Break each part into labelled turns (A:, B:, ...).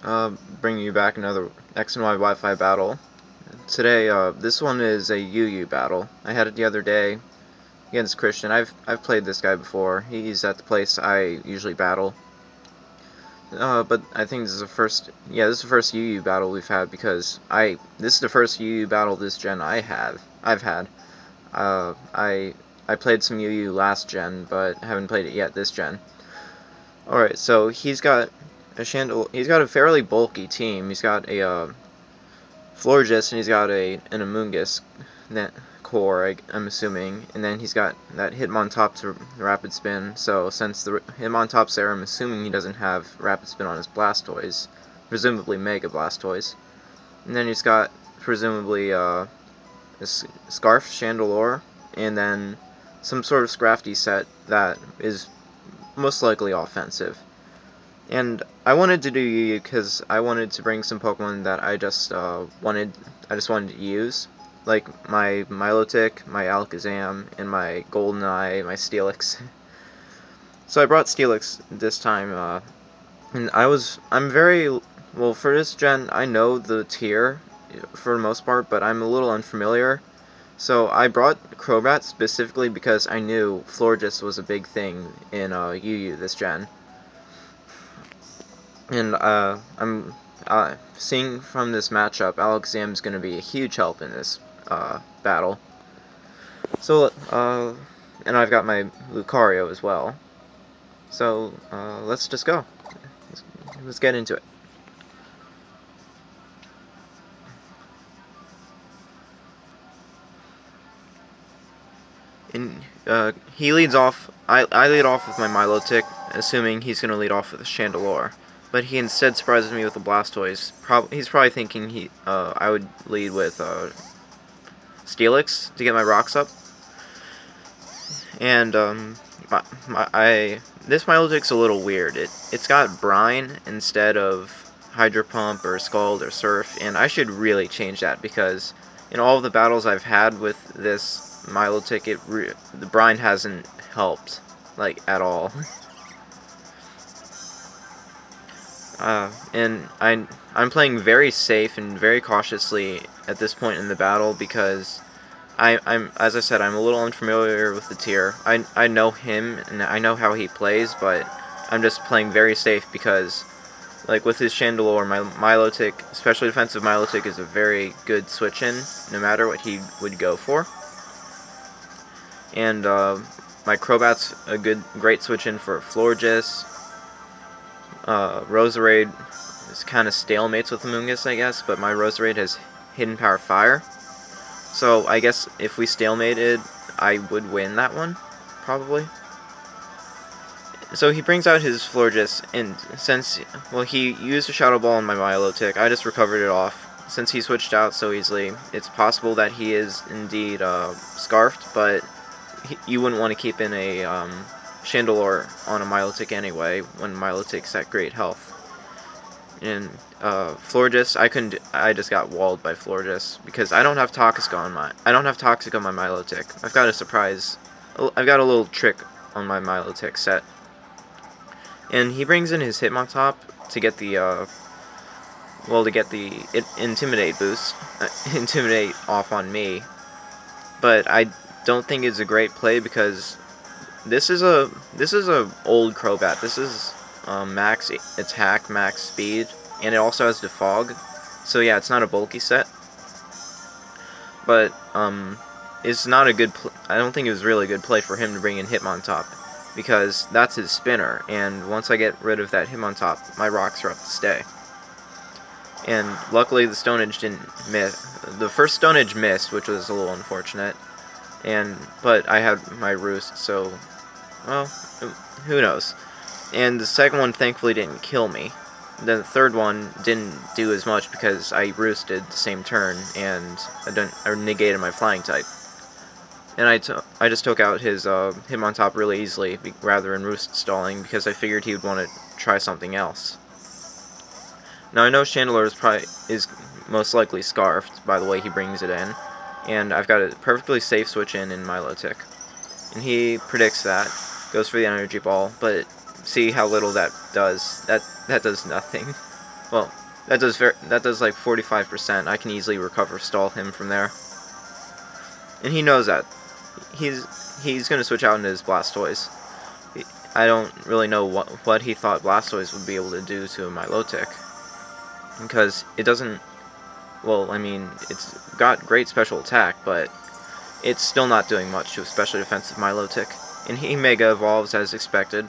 A: Bringing you back another X and Y Wi-Fi battle. Today, this one is a UU battle. I had it the other day against Christian. I've played this guy before. He's at the place I usually battle. But I think this is the first. Yeah, this is the first UU battle we've had because this is the first UU battle this gen I've had. I played some UU last gen, but haven't played it yet this gen. Alright, so he's got a fairly bulky team. He's got a Florges, and he's got an Amoonguss core, I'm assuming, and then he's got that Hitmontop to Rapid Spin, so since the Hitmontop's there, I'm assuming he doesn't have Rapid Spin on his Blastoise, presumably Mega Blastoise. And then he's got, presumably, a Scarf Chandelure, and then some sort of Scrafty set that is most likely offensive. And I wanted to do UU because I wanted to bring some Pokemon that I just wanted to use, like my Milotic, my Alakazam, and my Goldeneye, my Steelix. So I brought Steelix this time, and I'm very well for this gen. I know the tier for the most part, but I'm a little unfamiliar. So I brought Crobat specifically because I knew Florges was a big thing in UU this gen. And I'm seeing from this matchup, Alakazam is going to be a huge help in this battle. So, and I've got my Lucario as well. So, let's just go. Let's get into it. And he leads off. I lead off with my Milotic, assuming he's going to lead off with a Chandelure. But he instead surprises me with a Blastoise. He's probably thinking I would lead with Steelix to get my rocks up. And this Milotic's a little weird. It's got Brine instead of Hydro Pump or Scald or Surf, and I should really change that because in all of the battles I've had with this Milotic, the Brine hasn't helped like at all. And I'm playing very safe and very cautiously at this point in the battle because I'm as I said, I'm a little unfamiliar with the tier. I know him and I know how he plays, but I'm just playing very safe because, like with his Chandelure, my Milotic, especially defensive Milotic, is a very good switch-in, no matter what he would go for. And my Crobat's a great switch-in for Florges. Roserade is kind of stalemates with Amoonguss, I guess, but my Roserade has Hidden Power Fire. So I guess if we stalemated, I would win that one, probably. So he brings out his Florges, and since, well, he used a Shadow Ball on my Milotic, I just recovered it off. Since he switched out so easily, it's possible that he is indeed Scarfed, but you wouldn't want to keep in a Chandelure on a Milotic anyway, when Milotic's at great health. And Florges, I just got walled by Florges because I don't have Toxic on my Milotic. I've got a surprise. I've got a little trick on my Milotic set. And he brings in his Hitmontop to get the Intimidate boost, Intimidate off on me. But I don't think it's a great play because this is a old Crobat. This is max attack, max speed, and it also has Defog. So yeah, it's not a bulky set. But it's not a good. I don't think it was really a good play for him to bring in Hitmontop because that's his spinner. And once I get rid of that Hitmontop, my rocks are up to stay. And luckily the Stone Edge didn't miss. The first Stone Edge missed, which was a little unfortunate. But I had my Roost, so well, who knows. And the second one thankfully didn't kill me. Then the third one didn't do as much because I roosted the same turn and I negated my flying type. And I just took out his Hitmontop really easily rather than roost stalling because I figured he would want to try something else. Now I know Chandelure is most likely Scarfed by the way he brings it in, and I've got a perfectly safe switch in Milotic. And he predicts that, goes for the energy ball, but see how little that does. That does nothing. Well, that does like 45%. I can easily recover stall him from there. And he knows that. He's going to switch out into his Blastoise. I don't really know what he thought Blastoise would be able to do to Milotic. Because it doesn't... Well, I mean, it's got great special attack, but it's still not doing much to a specially defensive Milotic. And he Mega Evolves as expected.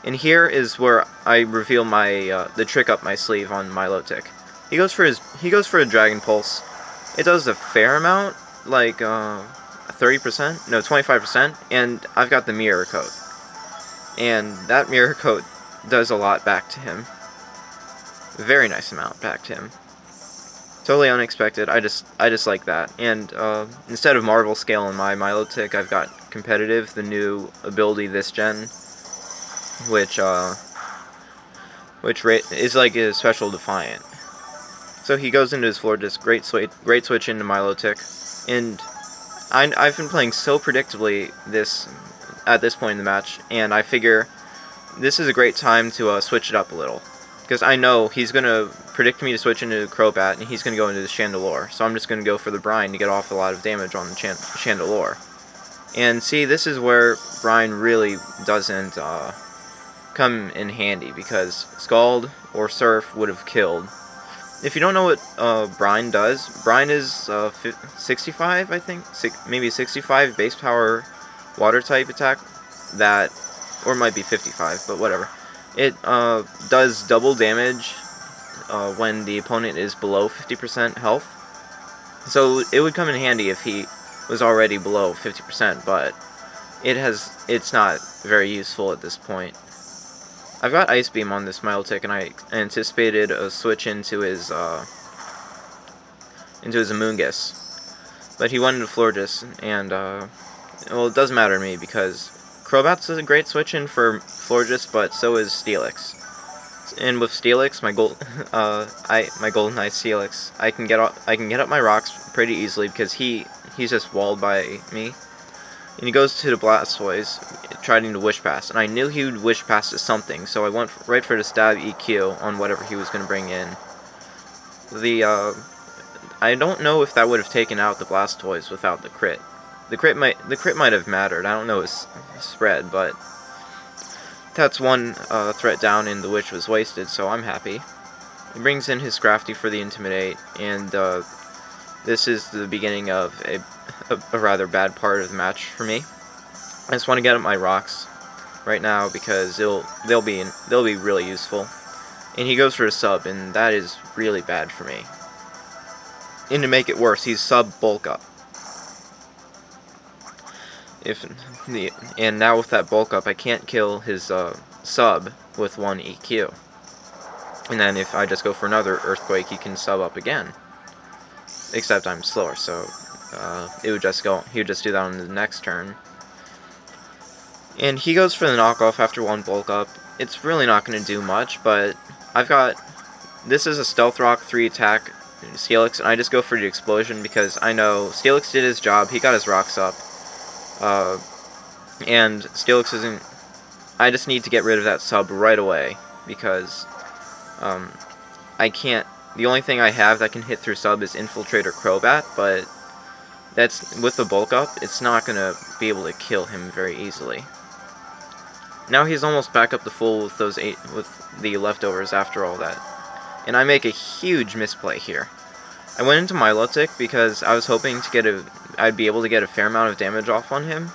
A: And here is where I reveal my the trick up my sleeve on Milotic. He goes for a Dragon Pulse. It does a fair amount, like 30%, no 25%, and I've got the Mirror Coat. And that Mirror Coat does a lot back to him. A very nice amount back to him. Totally unexpected. I just like that. And instead of Marvel Scale in my Milotic, I've got Competitive, the new ability this gen, which is like a special Defiant. So he goes into his floor disc, great switch into Milotic, and I've been playing so predictably at this point in the match, and I figure this is a great time to switch it up a little. Because I know he's going to predict me to switch into Crobat, and he's going to go into the Chandelure. So I'm just going to go for the Brine to get off a lot of damage on the Chandelure. And see, this is where Brine really doesn't come in handy, because Scald or Surf would have killed. If you don't know what Brine does, Brine is 65, I think? Maybe 65 base power water type attack that... Or it might be 55, but whatever. It does double damage when the opponent is below 50% health. So it would come in handy if he was already below 50%, but it's not very useful at this point. I've got Ice Beam on this Milotic, and I anticipated a switch into his Amoonguss. But he went into Florges, and well, it doesn't matter to me because Crobat's a great switch in for Florges, but so is Steelix. And with Steelix, my Golden Eye Steelix, I can get up my rocks pretty easily because he's just walled by me. And he goes to the Blastoise, trying to Wish Pass, and I knew he would Wish Pass to something, so I went right for the Stab EQ on whatever he was going to bring in. I don't know if that would have taken out the Blastoise without the crit. The crit might have mattered. I don't know his spread, but that's one threat down, and the Wish was wasted, so I'm happy. He brings in his Scrafty for the Intimidate, and this is the beginning of a rather bad part of the match for me. I just want to get up my rocks right now because they'll be really useful. And he goes for a sub, and that is really bad for me. And to make it worse, he's sub bulk up. And now with that bulk up, I can't kill his sub with one EQ. And then if I just go for another Earthquake, he can sub up again. Except I'm slower, so he would just do that on the next turn. And he goes for the knockoff after one bulk up. It's really not going to do much, but this is a Stealth Rock 3 attack Steelix, and I just go for the explosion because I know Steelix did his job, he got his rocks up, and Steelix isn't... I just need to get rid of that sub right away, because I can't... The only thing I have that can hit through sub is Infiltrate or Crobat, but with the bulk up, it's not going to be able to kill him very easily. Now he's almost back up to full with with the leftovers after all that. And I make a huge misplay here. I went into Milotic because I was hoping I'd be able to get a fair amount of damage off on him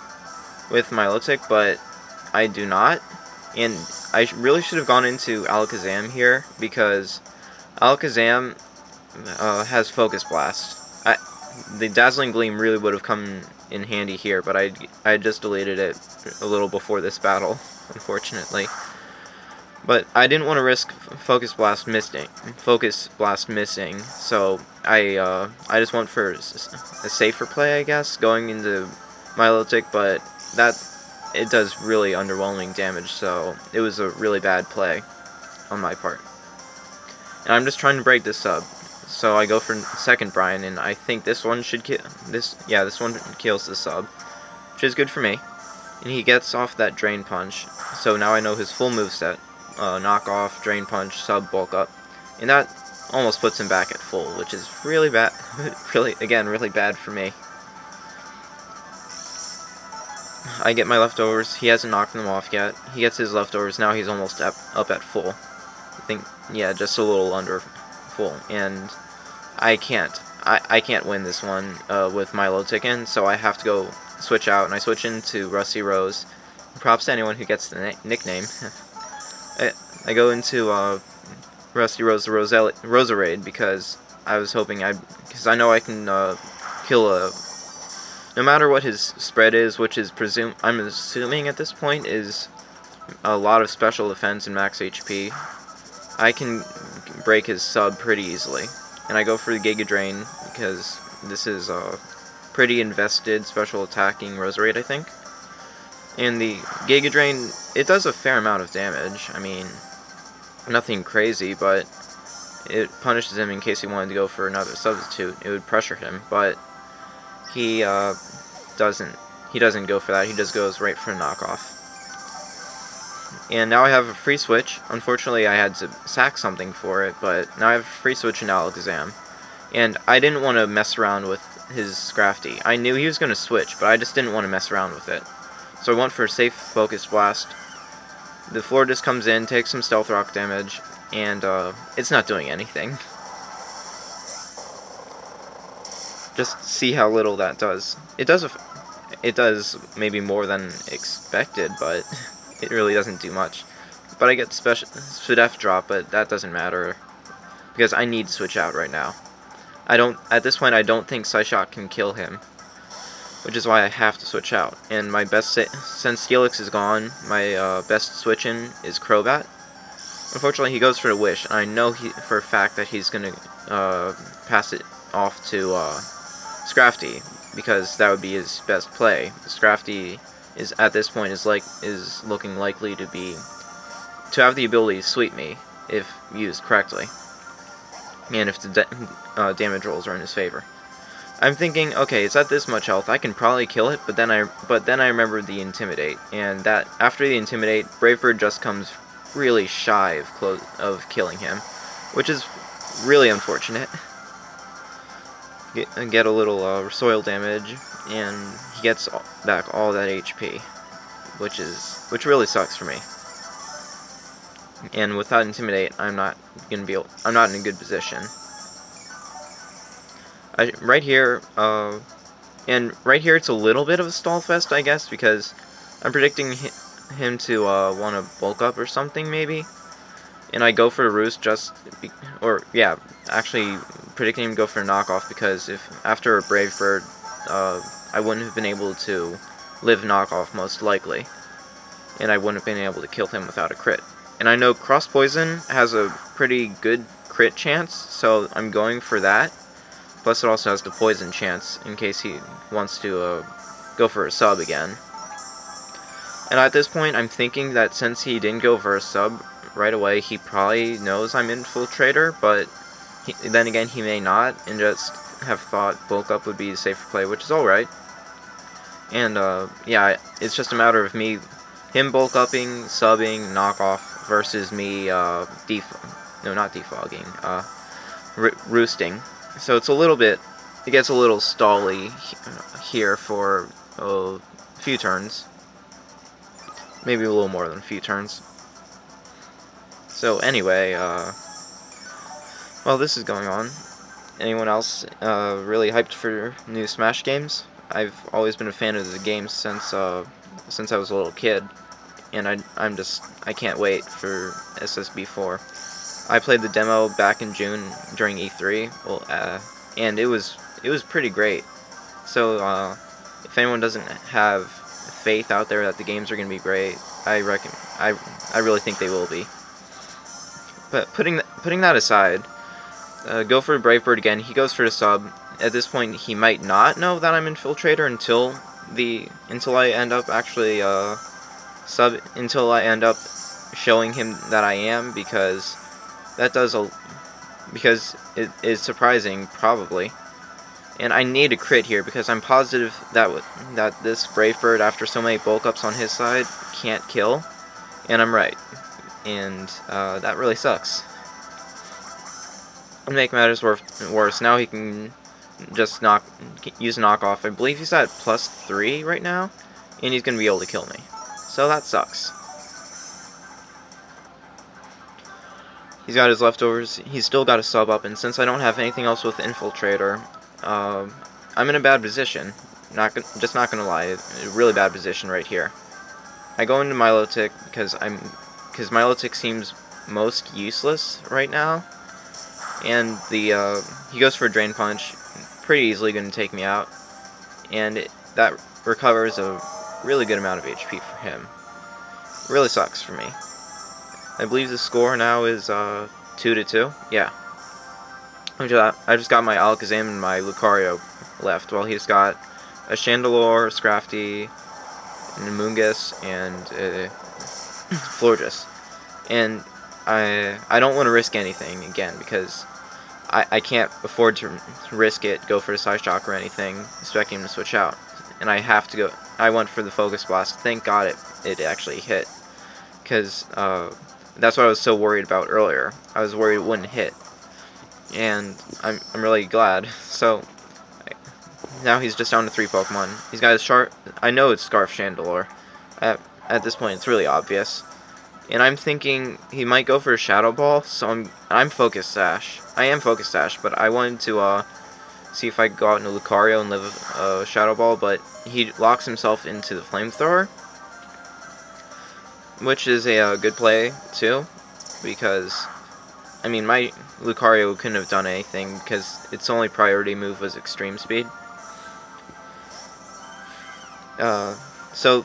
A: with Milotic, but I do not. And I really should have gone into Alakazam here because Alakazam has Focus Blast. The Dazzling Gleam really would have come in handy here, but I just deleted it a little before this battle, unfortunately. But I didn't want to risk Focus Blast missing, so I just went for a safer play, I guess, going into Milotic, but it does really underwhelming damage, so it was a really bad play on my part. And I'm just trying to break this sub, so I go for second Brine, and I think this one should kill this one kills the sub, which is good for me. And he gets off that Drain Punch, so now I know his full moveset. Knock off, Drain Punch, sub, bulk up. and that almost puts him back at full, which is really bad. really bad for me. I get my leftovers. He hasn't knocked them off yet. He gets his leftovers. Now he's almost up at full. I think, yeah, just a little under full. And I can't win this one with Milo ticking, so I have to go switch out, and I switch into Rusty Rose. Props to anyone who gets the nickname. I go into Rusty Rose the Roserade because I was hoping because I know I can kill no matter what his spread is, which is I'm assuming at this point is a lot of special defense and max HP. I can break his sub pretty easily. And I go for the Giga Drain because this is a pretty invested special attacking Roserade, I think. And the Giga Drain, it does a fair amount of damage. I mean, nothing crazy, but it punishes him in case he wanted to go for another substitute. It would pressure him, but he doesn't go for that. He just goes right for a knockoff. And now I have a free switch. Unfortunately, I had to sack something for it, but now I have a free switch in Alakazam. And I didn't want to mess around with his Scrafty. I knew he was going to switch, but I just didn't want to mess around with it. So I went for a safe Focus Blast. The floor just comes in, takes some Stealth Rock damage, and it's not doing anything. Just see how little that does. It does maybe more than expected, but it really doesn't do much. But I get special Sudef drop, but that doesn't matter because I need to switch out right now. At this point I don't think Psyshock can kill him, which is why I have to switch out. And my best since Steelix is gone, my best switch in is Crobat. Unfortunately, he goes for a Wish, and I know for a fact that he's gonna pass it off to Scrafty, because that would be his best play. Scrafty is at this point is looking likely to have the ability to sweep me if used correctly, and if the damage rolls are in his favor. I'm thinking, okay, it's at this much health, I can probably kill it, but then I remembered the Intimidate, and that after the Intimidate, Brave Bird just comes really shy of killing him, which is really unfortunate. Get a little soil damage, and he gets back all that HP, which really sucks for me. And without Intimidate, I'm not in a good position. Right here, it's a little bit of a stall fest, I guess, because I'm predicting him to want to bulk up or something, maybe. And I go for a Roost actually predicting him to go for a knockoff, because if after a Brave Bird, I wouldn't have been able to live knockoff most likely, and I wouldn't have been able to kill him without a crit. And I know Cross Poison has a pretty good crit chance, so I'm going for that. Plus it also has the poison chance in case he wants to go for a sub again. And at this point, I'm thinking that since he didn't go for a sub right away, he probably knows I'm Infiltrator, but then again, he may not, and just have thought bulk up would be a safer play, which is alright. And yeah, it's just a matter of him bulk upping, subbing, knockoff, versus me roosting. So it gets a little stally here for a few turns. Maybe a little more than a few turns. So anyway, while this is going on, anyone else really hyped for new Smash games? I've always been a fan of the game since I was a little kid, and I can't wait for SSB4. I played the demo back in June during E3, and it was pretty great. So if anyone doesn't have faith out there that the games are going to be great, I really think they will be. But putting that aside, go for Brave Bird again. He goes for the sub. At this point, he might not know that I'm Infiltrator until I end up actually until I end up showing him that I am, because it is surprising, probably. And I need a crit here, because I'm positive that this Brave Bird, after so many bulk ups on his side, can't kill. And I'm right. And that really sucks. And make matters worse, now he can just use knockoff. I believe he's at +3 right now, and he's going to be able to kill me. So that sucks. He's got his leftovers. He's still got a sub up, and since I don't have anything else with Infiltrator, I'm in a bad position. Just not gonna lie, a really bad position right here. I go into Milotic because Milotic seems most useless right now, and he goes for a Drain Punch, pretty easily going to take me out, and that recovers a really good amount of HP for him. Really sucks for me. I believe the score now is 2-2. Yeah. I just got my Alakazam and my Lucario left, while he's got a Chandelure, Scrafty, an Amoonguss, and Florges. And I don't want to risk anything again because I can't afford to risk it, go for a Psyshock or anything, expecting him to switch out. And I have to go. I went for the Focus Blast. Thank God it actually hit, because that's what I was so worried about earlier. I was worried it wouldn't hit, and I'm really glad. So now he's just down to 3 Pokemon. He's got his Sharp. I know it's Scarf Chandelure. At this point, it's really obvious. And I'm thinking he might go for a Shadow Ball, so I'm Focus Sash. I am Focus Sash, but I wanted to see if I could go out into Lucario and live a Shadow Ball, but he locks himself into the Flamethrower, which is a good play too, because I mean my Lucario couldn't have done anything because its only priority move was Extreme Speed. So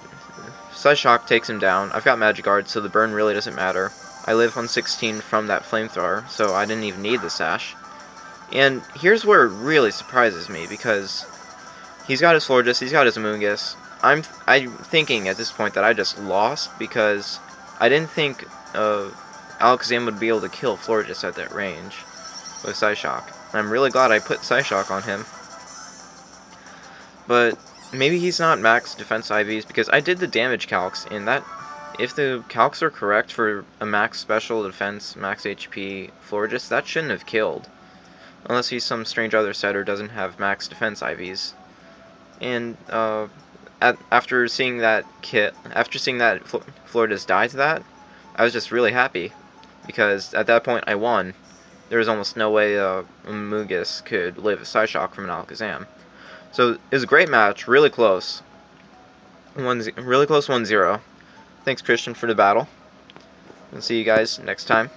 A: Psyshock takes him down. I've got Magikarp, so the burn really doesn't matter. I live on 16 from that Flamethrower, so I didn't even need the Sash. And here's where it really surprises me, because he's got his Florges, he's got his Amoonguss. I'm thinking at this point that I just lost, because I didn't think Alakazam would be able to kill Florges at that range with Psyshock. I'm really glad I put Psyshock on him. But maybe he's not max defense IVs, because I did the damage calcs, and that, if the calcs are correct for a max special defense, max HP Florges, that shouldn't have killed. Unless he's some strange other set or doesn't have max defense IVs. And after seeing that Florida's die to that, I was just really happy, because at that point I won. There was almost no way Amoonguss could live a Psyshock from an Alakazam. So it was a great match, really close. Really close 1-0. Thanks, Christian, for the battle. And see you guys next time.